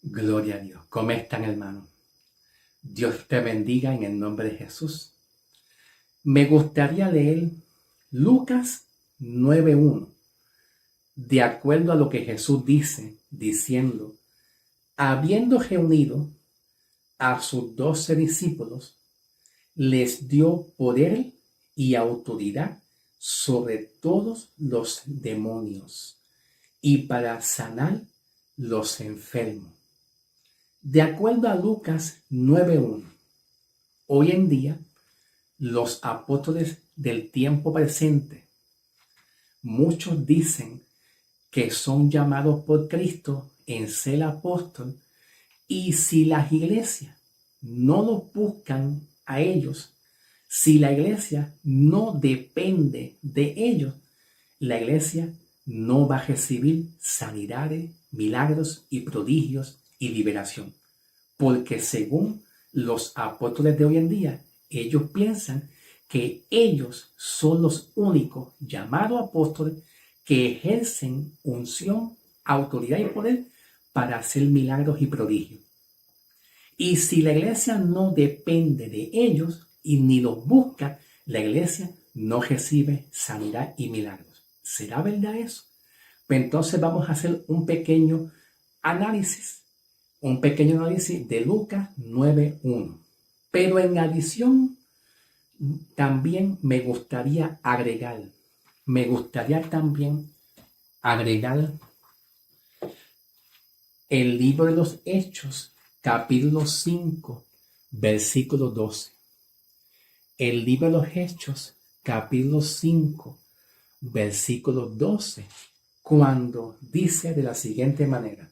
Gloria a Dios. ¿Cómo están, hermano? Dios te bendiga en el nombre de Jesús. Me gustaría leer Lucas 9:1, de acuerdo a lo que Jesús dice, diciendo, habiendo reunido a sus 12 discípulos, les dio poder y autoridad sobre todos los demonios y para sanar los enfermos. De acuerdo a Lucas 9:1, hoy en día los apóstoles del tiempo presente, muchos dicen que son llamados por Cristo en ser apóstol, y si las iglesias no los buscan a ellos, si la iglesia no depende de ellos, la iglesia no va a recibir sanidades, milagros y prodigios y liberación. Porque según los apóstoles de hoy en día, ellos piensan que ellos son los únicos llamados apóstoles que ejercen unción, autoridad y poder para hacer milagros y prodigios. Y si la iglesia no depende de ellos y ni los busca, la iglesia no recibe sanidad y milagros. ¿Será verdad eso? Pues entonces vamos a hacer un pequeño análisis de Lucas 9:1. Pero en adición, también me gustaría agregar el libro de los Hechos, capítulo 5, versículo 12. El libro de los Hechos, capítulo 5, versículo 12, cuando dice de la siguiente manera: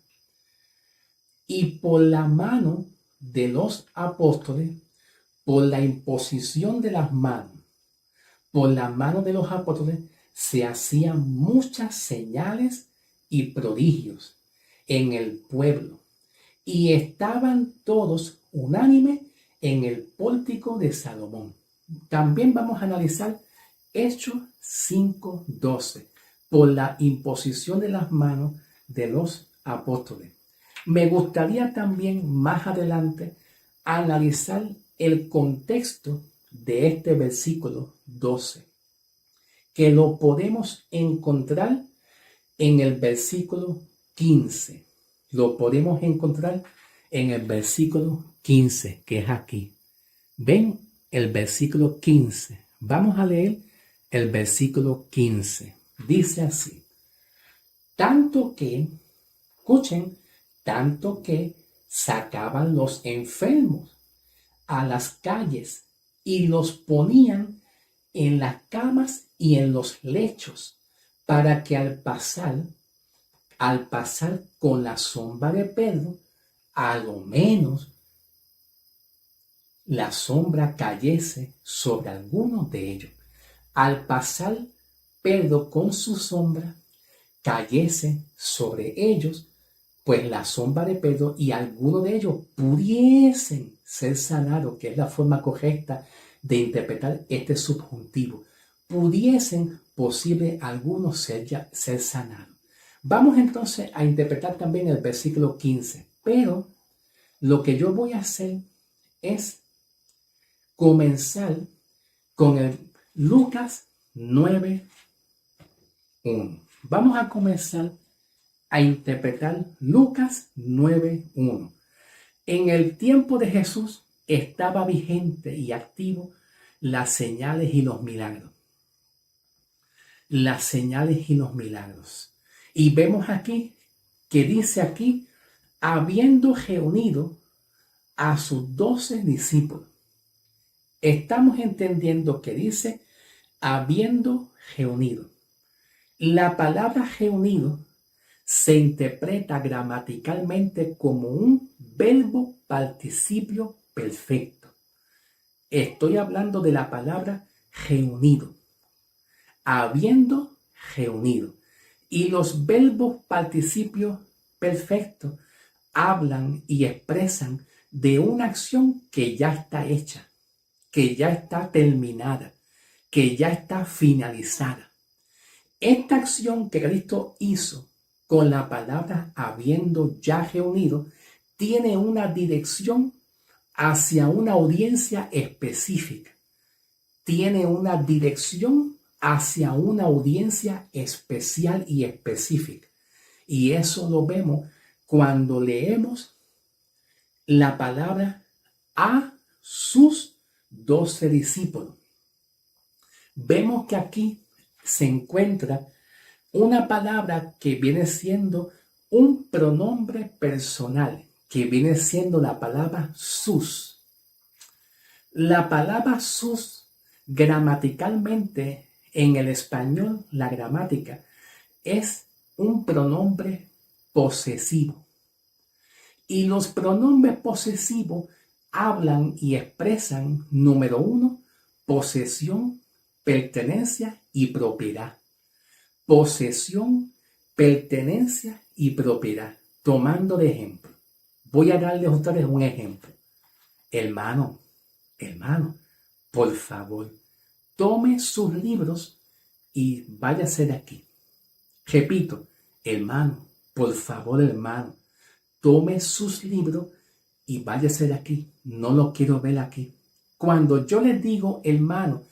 y por la mano de los apóstoles, por la imposición de las manos, por la mano de los apóstoles, se hacían muchas señales y prodigios en el pueblo, y estaban todos unánimes en el pórtico de Salomón. También vamos a analizar Hechos 5:12, por la imposición de las manos de los apóstoles. Me gustaría también más adelante analizar el contexto de este versículo 12, que lo podemos encontrar en el versículo 15. Lo podemos encontrar en el versículo 15, que es aquí. Ven el versículo 15. Vamos a leer el versículo 15. Dice así: tanto que, escuchen, tanto que sacaban los enfermos a las calles y los ponían en las camas y en los lechos, para que al pasar con la sombra de Pedro, a lo menos la sombra cayese sobre algunos de ellos. Al pasar Pedro con su sombra, cayese sobre ellos, pues la sombra de Pedro, y algunos de ellos pudiesen ser sanados, que es la forma correcta de interpretar este subjuntivo. Pudiesen posible algunos ser sanados. Vamos entonces a interpretar también el versículo 15, pero lo que yo voy a hacer es comenzar con el Lucas 9:1. Vamos a comenzar a interpretar Lucas 9:1. En el tiempo de Jesús estaba vigente y activo las señales y los milagros. Las señales y los milagros. Y vemos aquí que dice aquí, habiendo reunido a sus 12 discípulos. Estamos entendiendo que dice, habiendo reunido. La palabra reunido se interpreta gramaticalmente como un verbo participio perfecto. Estoy hablando de la palabra reunido, habiendo reunido. Y los verbos participios perfectos hablan y expresan de una acción que ya está hecha, que ya está terminada, que ya está finalizada. Esta acción que Cristo hizo con la palabra habiendo ya reunido tiene una dirección hacia una audiencia específica. Tiene una dirección hacia una audiencia especial y específica. Y eso lo vemos cuando leemos la palabra a sus 12 discípulos. Vemos que aquí se encuentra una palabra que viene siendo un pronombre personal, que viene siendo la palabra sus. La palabra sus, gramaticalmente, en el español, la gramática, es un pronombre posesivo. Y los pronombres posesivos hablan y expresan, número 1, posesión, pertenencia y propiedad. Posesión, pertenencia y propiedad. Tomando de ejemplo, voy a darles a ustedes un ejemplo. Hermano, por favor, tome sus libros y váyase de aquí. Repito, hermano, por favor, hermano, tome sus libros y váyase de aquí. No lo quiero ver aquí. Cuando yo les digo, hermano,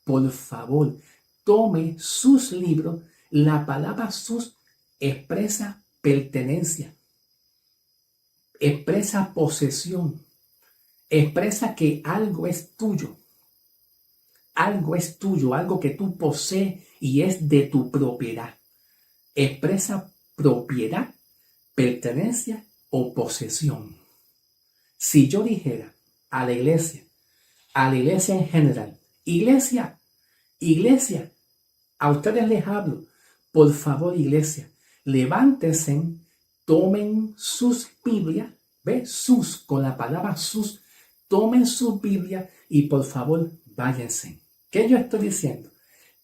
por favor, tome sus libros, la palabra sus expresa pertenencia, expresa posesión, expresa que algo es tuyo. Algo es tuyo, algo que tú posees y es de tu propiedad. Expresa propiedad, pertenencia o posesión. Si yo dijera a la iglesia en general, iglesia, a ustedes les hablo, por favor, iglesia, levántense, tomen sus Biblias, ¿ve? Sus, con la palabra sus, tomen sus Biblias y por favor, váyanse. ¿Qué yo estoy diciendo?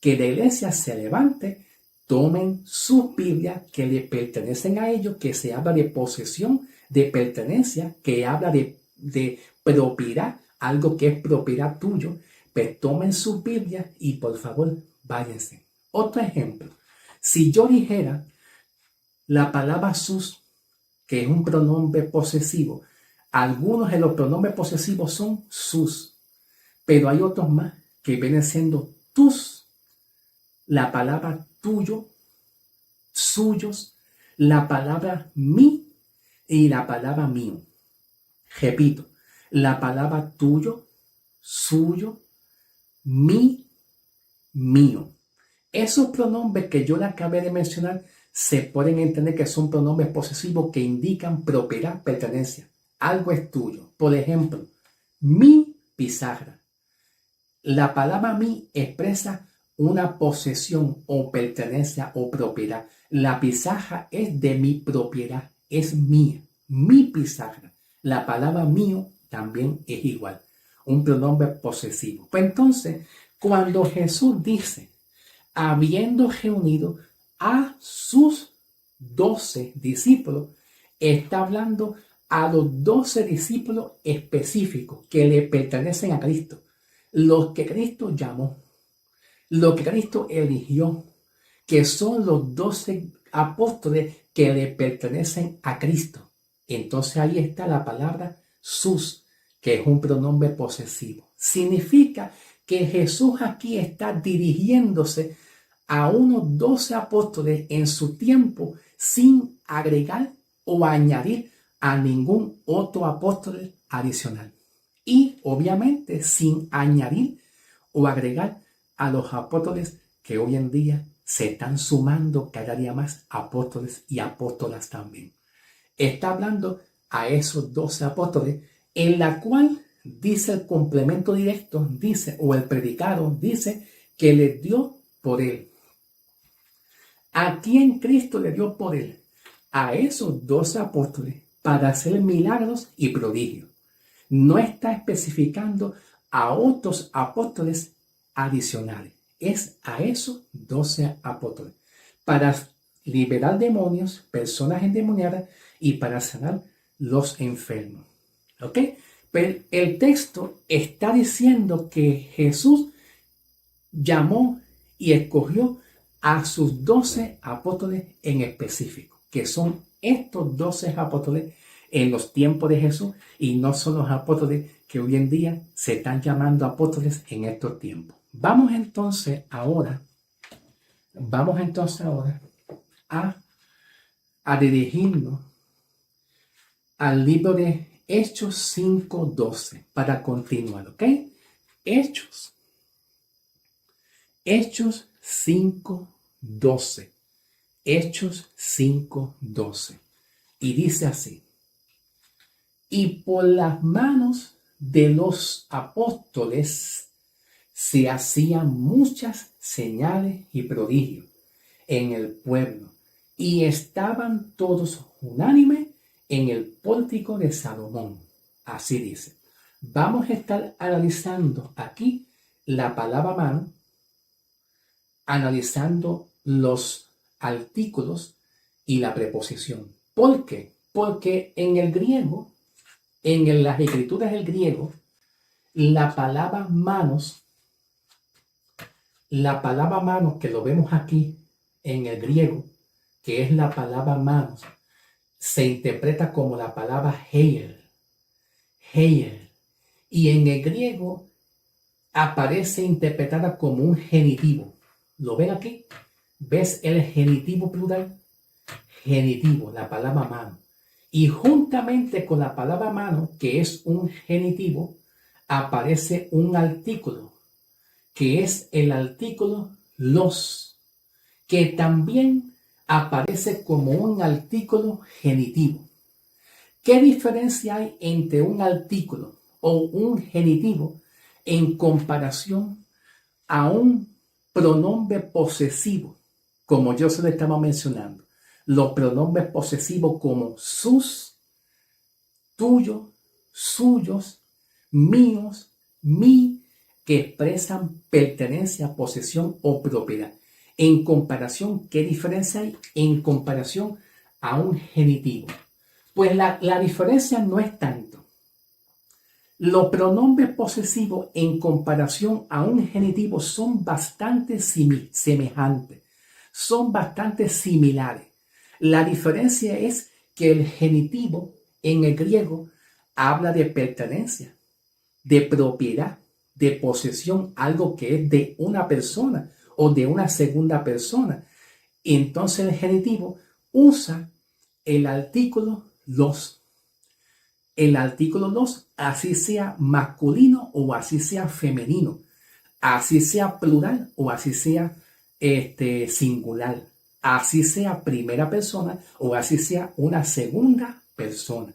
Que la iglesia se levante, tomen sus Biblias que le pertenecen a ellos, que se habla de posesión, de pertenencia, que habla de propiedad, algo que es propiedad tuyo, pero tomen sus Biblias y por favor, váyanse. Otro ejemplo, si yo dijera la palabra sus, que es un pronombre posesivo, algunos de los pronombres posesivos son sus, pero hay otros más que vienen siendo tus, la palabra tuyo, suyos, la palabra mi y la palabra mío. Repito, la palabra tuyo, suyo, mi, mío. Esos pronombres que yo le acabé de mencionar se pueden entender que son pronombres posesivos que indican propiedad, pertenencia. Algo es tuyo. Por ejemplo, mi pizarra. La palabra mi expresa una posesión o pertenencia o propiedad. La pizarra es de mi propiedad, es mía, mi pizarra. La palabra mío también es igual, un pronombre posesivo. Pues entonces, cuando Jesús dice, habiendo reunido a sus 12 discípulos, está hablando a los 12 discípulos específicos que le pertenecen a Cristo, los que Cristo llamó, los que Cristo eligió, que son los 12 apóstoles que le pertenecen a Cristo. Entonces ahí está la palabra sus, que es un pronombre posesivo. Significa que Jesús aquí está dirigiéndose a unos 12 apóstoles en su tiempo sin agregar o añadir a ningún otro apóstol adicional. Y obviamente sin añadir o agregar a los apóstoles que hoy en día se están sumando cada día más apóstoles y apóstolas también. Está hablando a esos 12 apóstoles en la cual dice el complemento directo, dice, o el predicado, dice que les dio poder. ¿A quién Cristo le dio poder? A esos 12 apóstoles para hacer milagros y prodigios. No está especificando a otros apóstoles adicionales. Es a esos 12 apóstoles para liberar demonios, personas endemoniadas y para sanar los enfermos. ¿Ok? Pero el texto está diciendo que Jesús llamó y escogió a sus 12 apóstoles en específico, que son estos 12 apóstoles en los tiempos de Jesús y no son los apóstoles que hoy en día se están llamando apóstoles en estos tiempos. Vamos entonces ahora a dirigirnos al libro de Hechos 5:12 para continuar, ¿ok? Hechos 5:12. Hechos 5:12. Y dice así: y por las manos de los apóstoles se hacían muchas señales y prodigios en el pueblo, y estaban todos unánimes en el pórtico de Salomón. Así dice. Vamos a estar analizando aquí la palabra mano, analizando los artículos y la preposición. ¿Por qué? Porque en el griego, en las escrituras del griego, la palabra manos que lo vemos aquí en el griego, que es la palabra manos, se interpreta como la palabra heiel. Y en el griego aparece interpretada como un genitivo. ¿Lo ven aquí? ¿Ves el genitivo plural? Genitivo, la palabra mano. Y juntamente con la palabra mano, que es un genitivo, aparece un artículo, que es el artículo los, que también aparece como un artículo genitivo. ¿Qué diferencia hay entre un artículo o un genitivo en comparación a un pronombre posesivo, como yo se lo estaba mencionando? Los pronombres posesivos como sus, tuyo, suyos, míos, mi, que expresan pertenencia, posesión o propiedad. En comparación, ¿qué diferencia hay en comparación a un genitivo? Pues la diferencia no es tanto. Los pronombres posesivos en comparación a un genitivo son bastante semejantes, son bastante similares. La diferencia es que el genitivo en el griego habla de pertenencia, de propiedad, de posesión, algo que es de una persona o de una segunda persona. Y entonces el genitivo usa el artículo los. El artículo los, así sea masculino o así sea femenino, así sea plural o así sea singular, así sea primera persona o así sea una segunda persona.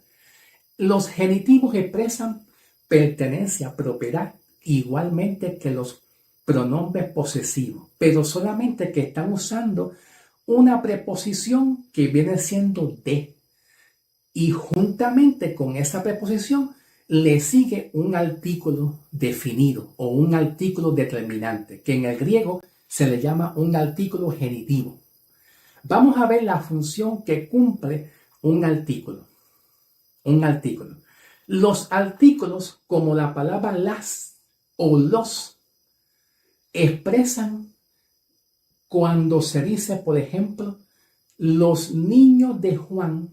Los genitivos expresan pertenencia, propiedad, igualmente que los pronombres posesivos, pero solamente que están usando una preposición que viene siendo de. Y juntamente con esa preposición le sigue un artículo definido o un artículo determinante, que en el griego se le llama un artículo genitivo. Vamos a ver la función que cumple un artículo. Los artículos, como la palabra las o los, expresan cuando se dice, por ejemplo, los niños de Juan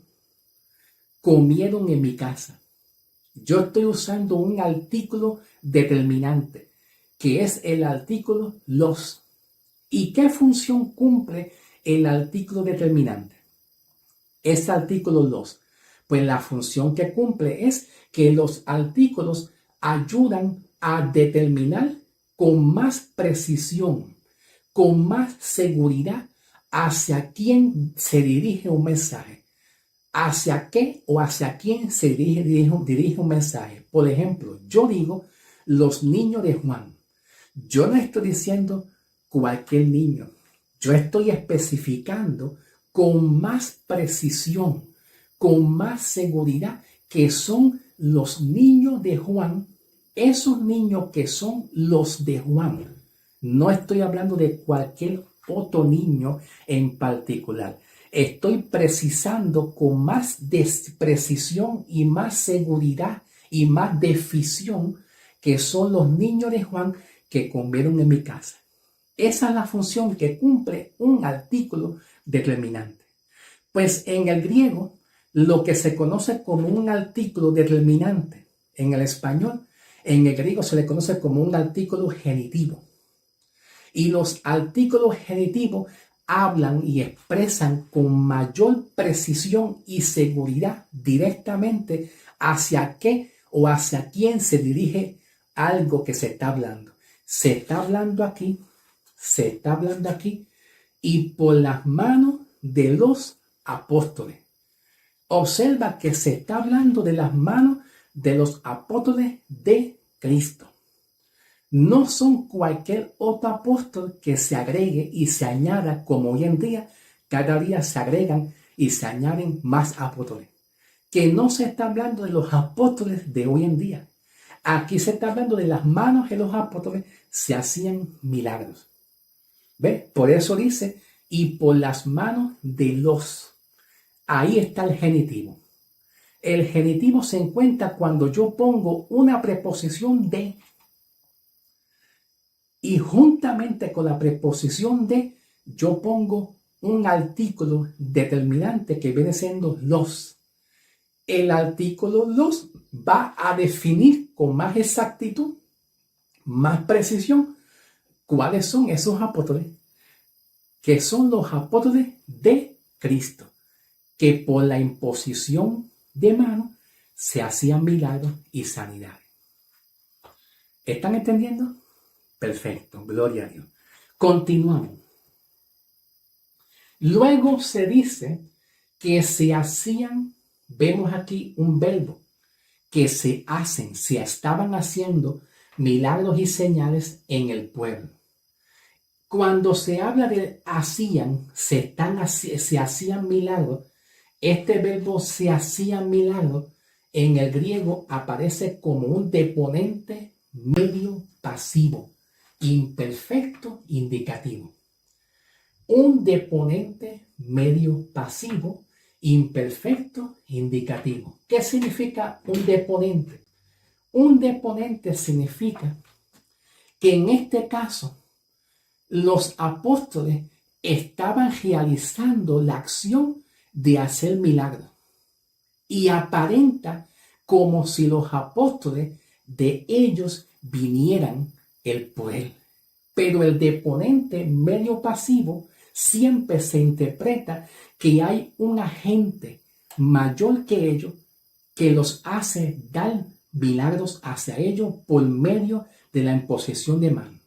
comieron en mi casa. Yo estoy usando un artículo determinante, que es el artículo los. ¿Y qué función cumple el artículo determinante? Ese artículo los. Pues la función que cumple es que los artículos ayudan a determinar con más precisión, con más seguridad hacia quién se dirige un mensaje. ¿Hacia qué o hacia quién se dirige un mensaje? Por ejemplo, yo digo los niños de Juan. Yo no estoy diciendo cualquier niño. Yo estoy especificando con más precisión, con más seguridad, que son los niños de Juan, esos niños que son los de Juan. No estoy hablando de cualquier otro niño en particular. Estoy precisando con más precisión y más seguridad y más definición que son los niños de Juan que comieron en mi casa. Esa es la función que cumple un artículo determinante. Pues en el griego lo que se conoce como un artículo determinante. En el español, en el griego se le conoce como un artículo genitivo. Y los artículos genitivos hablan y expresan con mayor precisión y seguridad directamente hacia qué o hacia quién se dirige algo que se está hablando. Se está hablando aquí, se está hablando aquí, y por las manos de los apóstoles. Observa que se está hablando de las manos de los apóstoles de Cristo. No son cualquier otro apóstol que se agregue y se añada, como hoy en día, cada día se agregan y se añaden más apóstoles. Que no se está hablando de los apóstoles de hoy en día. Aquí se está hablando de las manos de los apóstoles, se hacían milagros. ¿Ve? Por eso dice, y por las manos de los. Ahí está el genitivo. El genitivo se encuentra cuando yo pongo una preposición de. Y juntamente con la preposición de, yo pongo un artículo determinante que viene siendo los. El artículo los va a definir con más exactitud, más precisión, cuáles son esos apóstoles, que son los apóstoles de Cristo, que por la imposición de mano se hacían milagros y sanidades. ¿Están entendiendo? Perfecto, gloria a Dios. Continuamos. Luego se dice que se hacían, vemos aquí un verbo, que se hacen, se estaban haciendo milagros y señales en el pueblo. Cuando se habla de hacían, se hacían milagros, este verbo se hacían milagros en el griego aparece como un deponente medio pasivo, imperfecto indicativo. Un deponente medio pasivo, imperfecto indicativo. ¿Qué significa un deponente? Un deponente significa que en este caso los apóstoles estaban realizando la acción de hacer milagros y aparenta como si los apóstoles de ellos vinieran el poder. Pero el deponente medio pasivo siempre se interpreta que hay un agente mayor que ellos que los hace dar milagros hacia ellos por medio de la imposición de mano.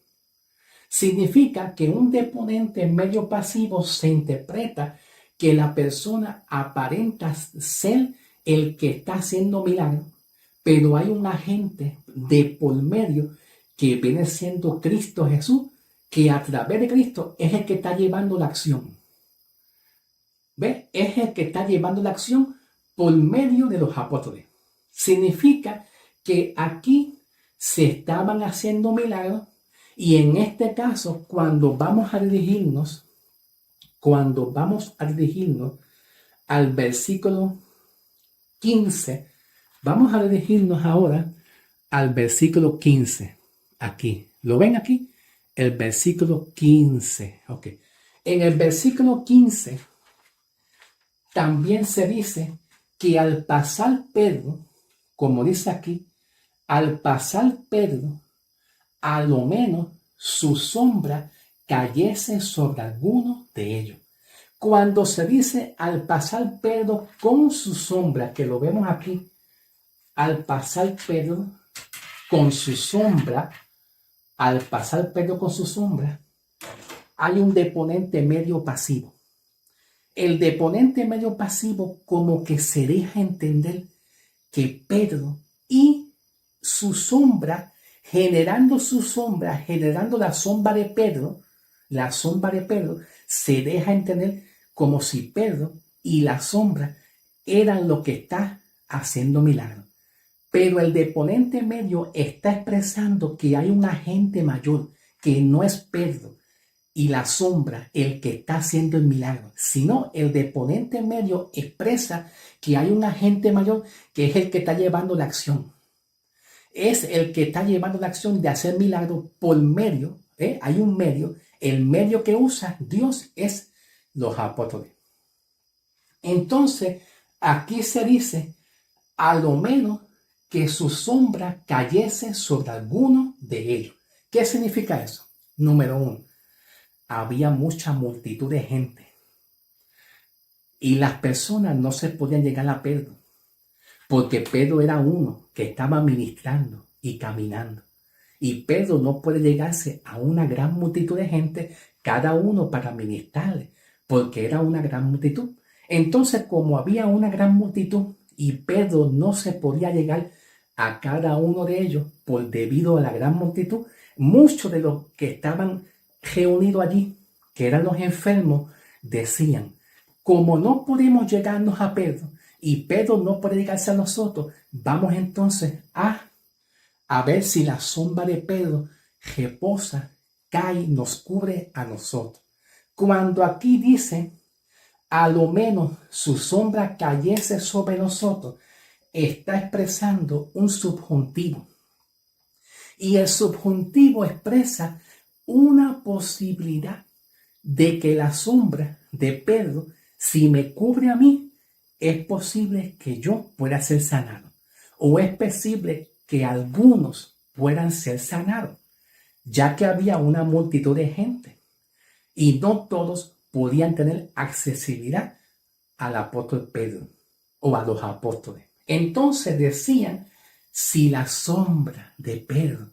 Significa que un deponente medio pasivo se interpreta que la persona aparenta ser el que está haciendo milagros, pero hay un agente de por medio que viene siendo Cristo Jesús, que a través de Cristo es el que está llevando la acción. ¿Ve? Es el que está llevando la acción por medio de los apóstoles. Significa que aquí se estaban haciendo milagros y en este caso, cuando vamos a dirigirnos al versículo 15, vamos a dirigirnos ahora al versículo 15. Aquí, ¿lo ven aquí? El versículo 15. Ok. En el versículo 15 también se dice que al pasar Pedro, como dice aquí, al pasar Pedro, a lo menos su sombra cayese sobre alguno de ellos. Cuando se dice al pasar Pedro con su sombra, que lo vemos aquí, al pasar Pedro con su sombra, hay un deponente medio pasivo. El deponente medio pasivo como que se deja entender que Pedro y su sombra, generando la sombra de Pedro, se deja entender como si Pedro y la sombra eran lo que está haciendo milagros. Pero el deponente medio está expresando que hay un agente mayor, que no es Pedro y la sombra el que está haciendo el milagro, sino el deponente medio expresa que hay un agente mayor que es el que está llevando la acción. Es el que está llevando la acción de hacer milagro por medio, hay un medio, el medio que usa Dios es los apóstoles. Entonces, Aquí se dice, a lo menos que su sombra cayese sobre alguno de ellos. ¿Qué significa eso? Número uno, había mucha multitud de gente y las personas no se podían llegar a Pedro, porque Pedro era uno que estaba ministrando y caminando. Y Pedro no puede llegarse a una gran multitud de gente, cada uno para ministrarle, porque era una gran multitud. Entonces, como había una gran multitud y Pedro no se podía llegar a cada uno de ellos por debido a la gran multitud, muchos de los que estaban reunidos allí, que eran los enfermos, decían, como no podemos llegarnos a Pedro y Pedro no puede llegarse a nosotros, vamos entonces a ver si la sombra de Pedro reposa, cae y nos cubre a nosotros. Cuando aquí dice, a lo menos su sombra cayese sobre nosotros, está expresando un subjuntivo. Y el subjuntivo expresa una posibilidad de que la sombra de Pedro, si me cubre a mí, es posible que yo pueda ser sanado. O es posible que algunos puedan ser sanados, ya que había una multitud de gente y no todos podían tener accesibilidad al apóstol Pedro o a los apóstoles. Entonces decían, si la sombra de Pedro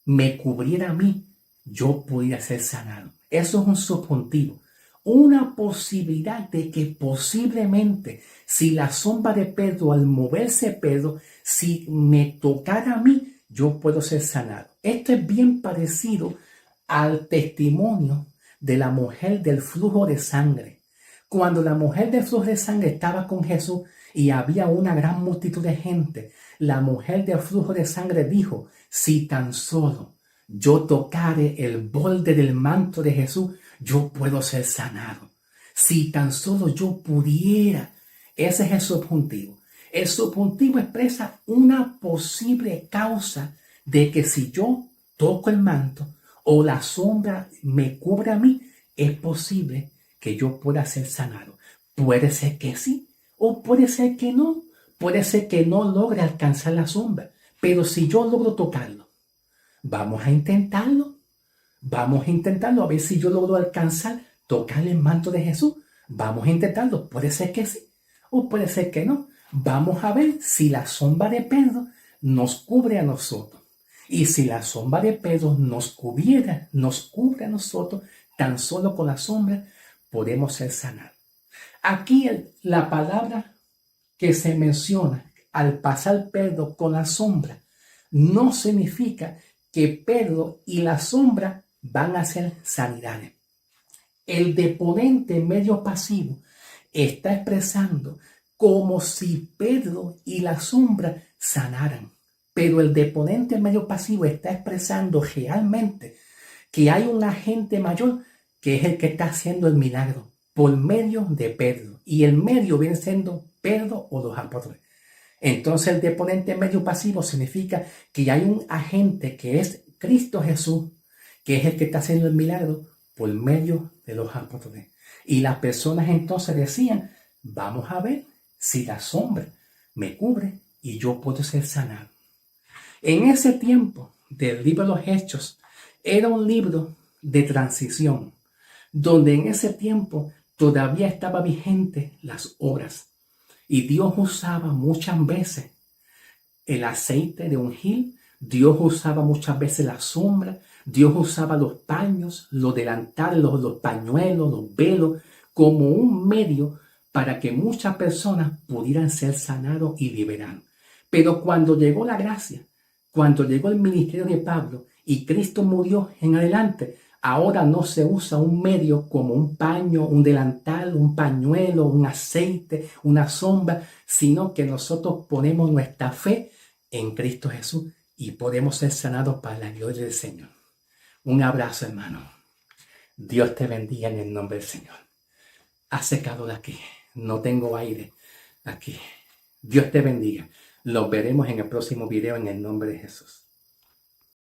me cubriera a mí, yo podría ser sanado. Eso es un subjuntivo, una posibilidad de que posiblemente si la sombra de Pedro, al moverse Pedro, si me tocara a mí, yo puedo ser sanado. Esto es bien parecido al testimonio de la mujer del flujo de sangre. Cuando la mujer del flujo de sangre estaba con Jesús y había una gran multitud de gente, la mujer del flujo de sangre dijo, si tan solo yo tocare el borde del manto de Jesús, yo puedo ser sanado. Si tan solo yo pudiera. Ese es el subjuntivo. El subjuntivo expresa una posible causa de que si yo toco el manto o la sombra me cubre a mí, es posible que yo pueda ser sanado. Puede ser que sí o puede ser que no. Puede ser que no logre alcanzar la sombra. Pero si yo logro tocarlo, vamos a intentarlo. Vamos a intentarlo a ver si yo logro alcanzar, tocar el manto de Jesús. Vamos a intentarlo. Puede ser que sí o puede ser que no. Vamos a ver si la sombra de Pedro nos cubre a nosotros. Y si la sombra de Pedro nos cubre a nosotros, tan solo con la sombra podemos ser sanados. Aquí la palabra que se menciona al pasar Pedro con la sombra no significa que Pedro y la sombra van a ser sanidades. El deponente medio pasivo está expresando como si Pedro y la sombra sanaran. Pero el deponente medio pasivo está expresando realmente que hay un agente mayor que es el que está haciendo el milagro por medio de Pedro. Y el medio viene siendo Pedro o los apóstoles. Entonces el deponente medio pasivo significa que hay un agente que es Cristo Jesús, que es el que está haciendo el milagro por medio de los apóstoles. Y las personas entonces decían, vamos a ver si la sombra me cubre y yo puedo ser sanado. En ese tiempo del libro de los Hechos, era un libro de transición, donde en ese tiempo todavía estaba vigente las obras. Y Dios usaba muchas veces el aceite de ungir, Dios usaba muchas veces la sombra, Dios usaba los paños, los delantales, los pañuelos, los velos, como un medio para que muchas personas pudieran ser sanados y liberados. Pero cuando llegó la gracia, cuando llegó el ministerio de Pablo y Cristo murió en adelante, ahora no se usa un medio como un paño, un delantal, un pañuelo, un aceite, una sombra, sino que nosotros ponemos nuestra fe en Cristo Jesús y podemos ser sanados para la gloria del Señor. Un abrazo, hermano. Dios te bendiga en el nombre del Señor. Hace calor aquí. No tengo aire aquí. Dios te bendiga. Los veremos en el próximo video en el nombre de Jesús.